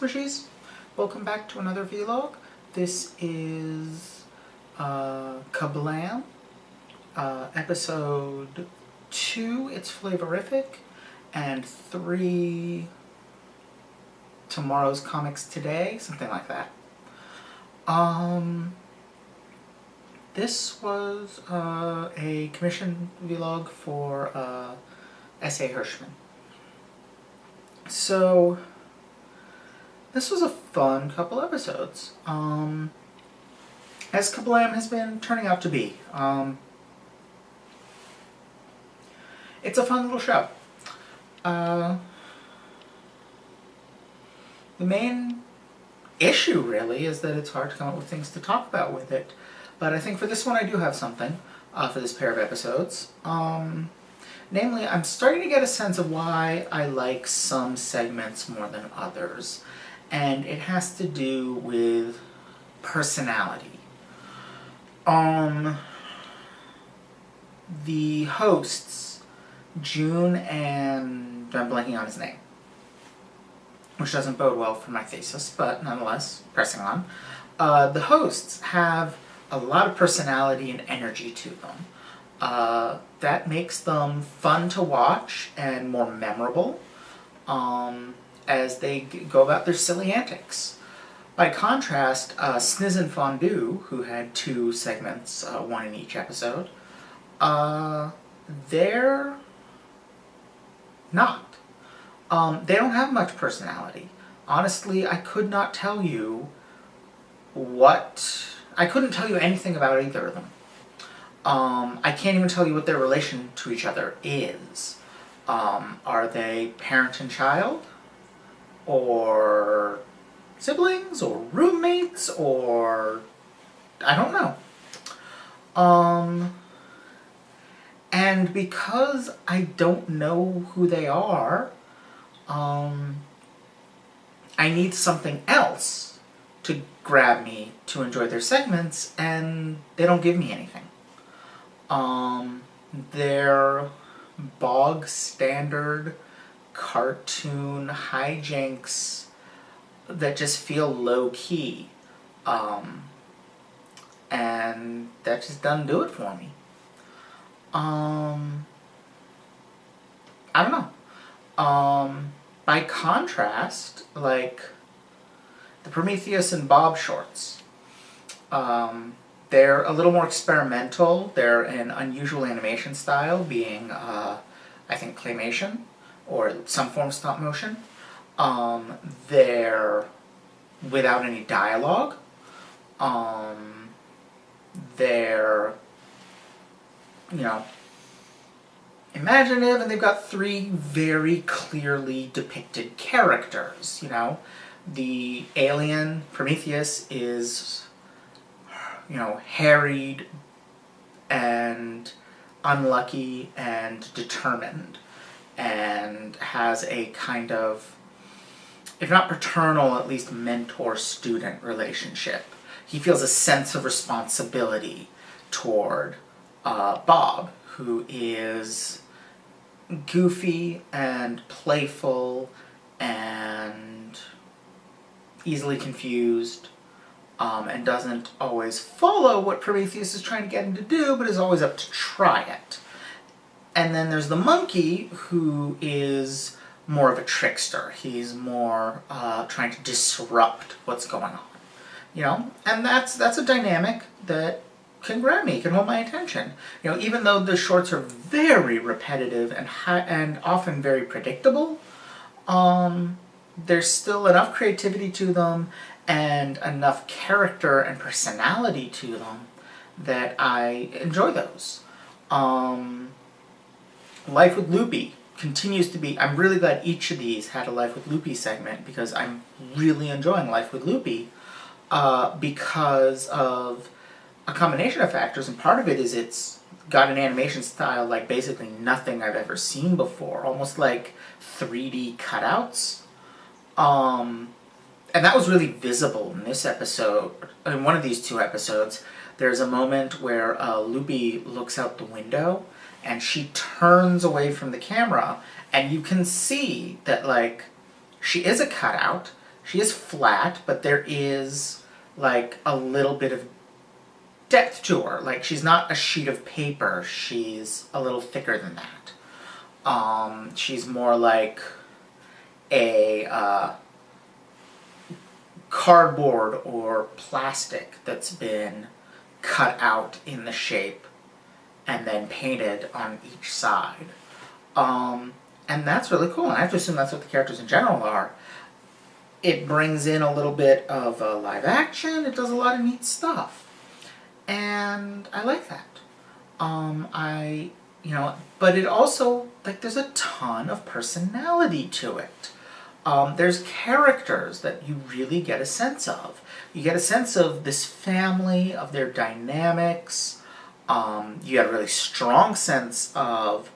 Squishies, welcome back to another vlog. This is Ka-Blam, episode 2, It's Flavorific, and 3, Tomorrow's Comics Today, something like that. This was a commission vlog for S.A. Hirschman. So, this was a fun couple episodes, as Ka-Blam has been turning out to be. It's a fun little show. The main issue, really, is that it's hard to come up with things to talk about with it. But I think for this one I do have something for this pair of episodes. Namely, I'm starting to get a sense of why I like some segments more than others. And it has to do with personality. The hosts, June and... I'm blanking on his name, which doesn't bode well for my thesis, but nonetheless, pressing on. The hosts have a lot of personality and energy to them. That makes them fun to watch and more memorable as they go about their silly antics. By contrast, Sniz and Fondue, who had 2 segments, one in each episode, they're not. They don't have much personality. Honestly, I could not tell you I couldn't tell you anything about either of them. I can't even tell you what their relation to each other is. Are they parent and child? Or siblings? Or roommates? Or... I don't know. And because I don't know who they are, I need something else to grab me to enjoy their segments, and they don't give me anything. They're bog standard cartoon hijinks that just feel low-key. And that just doesn't do it for me. I don't know. By contrast, like the Prometheus and Bob shorts, they're a little more experimental. They're an unusual animation style, being, I think, claymation, or some form of stop motion. They're without any dialogue. They're, imaginative, and they've got 3 very clearly depicted characters, The alien, Prometheus, is... harried and unlucky and determined, and has a kind of, if not paternal, at least mentor-student relationship. He feels a sense of responsibility toward Bob, who is goofy and playful and easily confused, and doesn't always follow what Prometheus is trying to get him to do, but is always up to try it. And then there's the monkey, who is more of a trickster. He's more trying to disrupt what's going on. And that's a dynamic that can grab me, can hold my attention. Even though the shorts are very repetitive and often very predictable, there's still enough creativity to them and enough character and personality to them that I enjoy those. Life with Loopy continues to be... I'm really glad each of these had a Life with Loopy segment, because I'm really enjoying Life with Loopy because of a combination of factors, and part of it is it's got an animation style like basically nothing I've ever seen before, almost like 3D cutouts. And that was really visible in this episode. In one of these 2 episodes, there's a moment where Loopy looks out the window, and she turns away from the camera, and you can see that, like, she is a cutout, She is flat, but there is like a little bit of depth to her. Like, she's not a sheet of paper. She's a little thicker than that. She's more like a cardboard or plastic that's been cut out in the shape and then painted on each side. And that's really cool, and I have to assume that's what the characters in general are. It brings in a little bit of live action, it does a lot of neat stuff. And I like that. But it also, like, there's a ton of personality to it. There's characters that you really get a sense of. You get a sense of this family, of their dynamics. You get a really strong sense of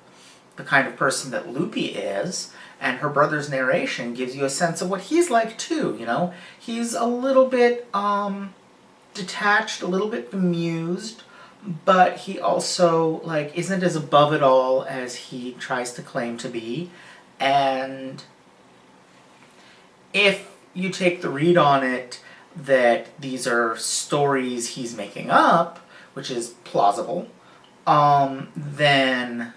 the kind of person that Loopy is, and her brother's narration gives you a sense of what he's like too, you know? He's a little bit detached, a little bit bemused, but he also, like, isn't as above it all as he tries to claim to be. And if you take the read on it that these are stories he's making up, which is plausible, then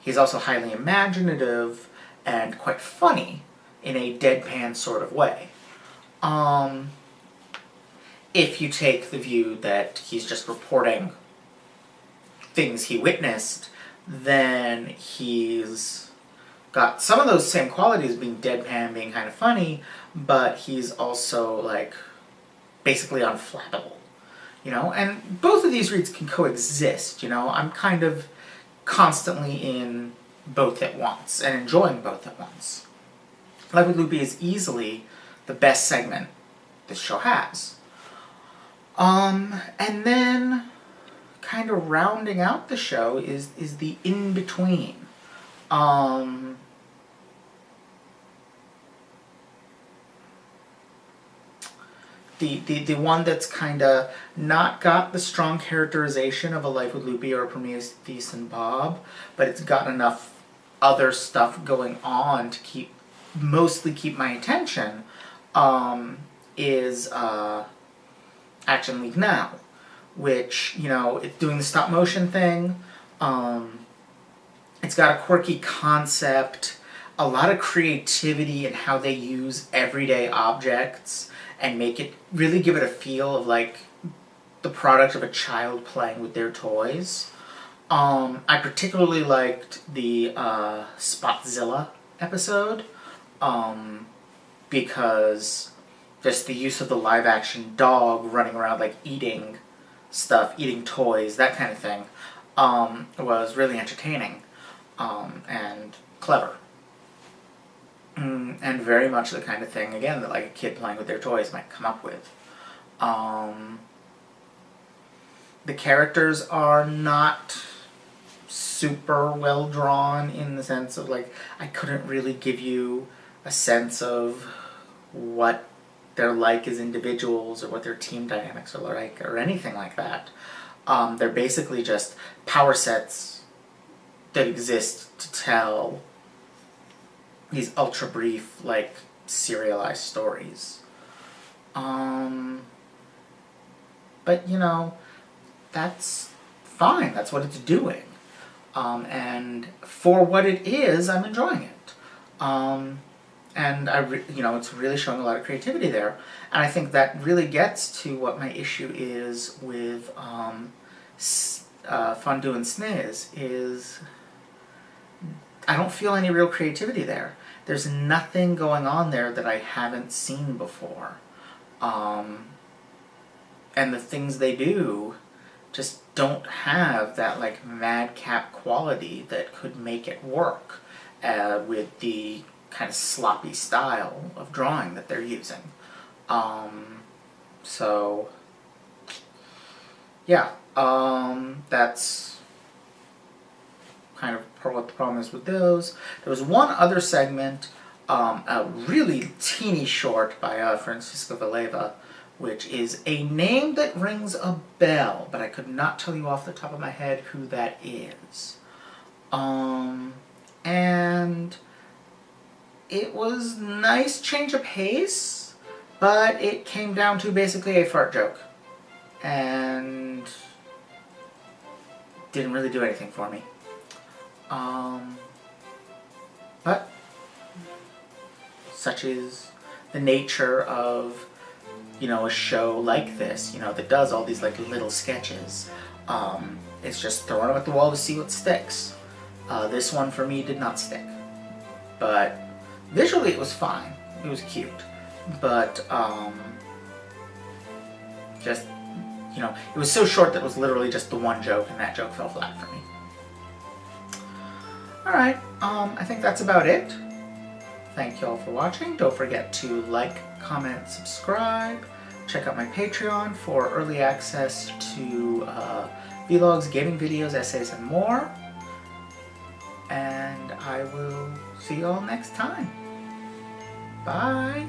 he's also highly imaginative and quite funny in a deadpan sort of way. If you take the view that he's just reporting things he witnessed, then he's got some of those same qualities, being deadpan, being kind of funny, but he's also, like, basically unflappable, you know? And both of these reads can coexist, you know? I'm kind of constantly in both at once, and enjoying both at once. Life with Loopy is easily the best segment this show has. And then, kind of rounding out the show is the InBetween. The one that's kind of not got the strong characterization of A Life with Loopy or Prometheus and Bob, but it's got enough other stuff going on to mostly keep my attention, is Action League Now, which, you know, it's doing the stop motion thing. It's got a quirky concept, a lot of creativity in how they use everyday objects and really give it a feel of, like, the product of a child playing with their toys. I particularly liked the Spotzilla episode, because just the use of the live-action dog running around, like, eating stuff, eating toys, that kind of thing, was really entertaining, and clever. And very much the kind of thing, again, that, like, a kid playing with their toys might come up with. The characters are not super well drawn in the sense of, like, I couldn't really give you a sense of what they're like as individuals or what their team dynamics are like or anything like that. They're basically just power sets that exist to tell these ultra brief, like, serialized stories. But, you know, that's fine. That's what it's doing. And for what it is, I'm enjoying it. And it's really showing a lot of creativity there. And I think that really gets to what my issue is with Fondue and Sniz, is I don't feel any real creativity there. There's nothing going on there that I haven't seen before. And the things they do just don't have that, like, madcap quality that could make it work with the kind of sloppy style of drawing that they're using. So, yeah, that's kind of what the problem is with those. There was one other segment, a really teeny short by Francisco Villela, which is a name that rings a bell, but I could not tell you off the top of my head who that is. And it was nice change of pace. But it came down to basically a fart joke. And didn't really do anything for me. But such is the nature of, you know, a show like this, you know, that does all these like little sketches. It's just throwing them at the wall to see what sticks. This one for me did not stick. But visually it was fine. It was cute. But just, you know, it was so short that it was literally just the one joke, and that joke fell flat for me. Alright, I think that's about it. Thank you all for watching. Don't forget to like, comment, subscribe. Check out my Patreon for early access to vlogs, gaming videos, essays, and more. And I will see you all next time. Bye!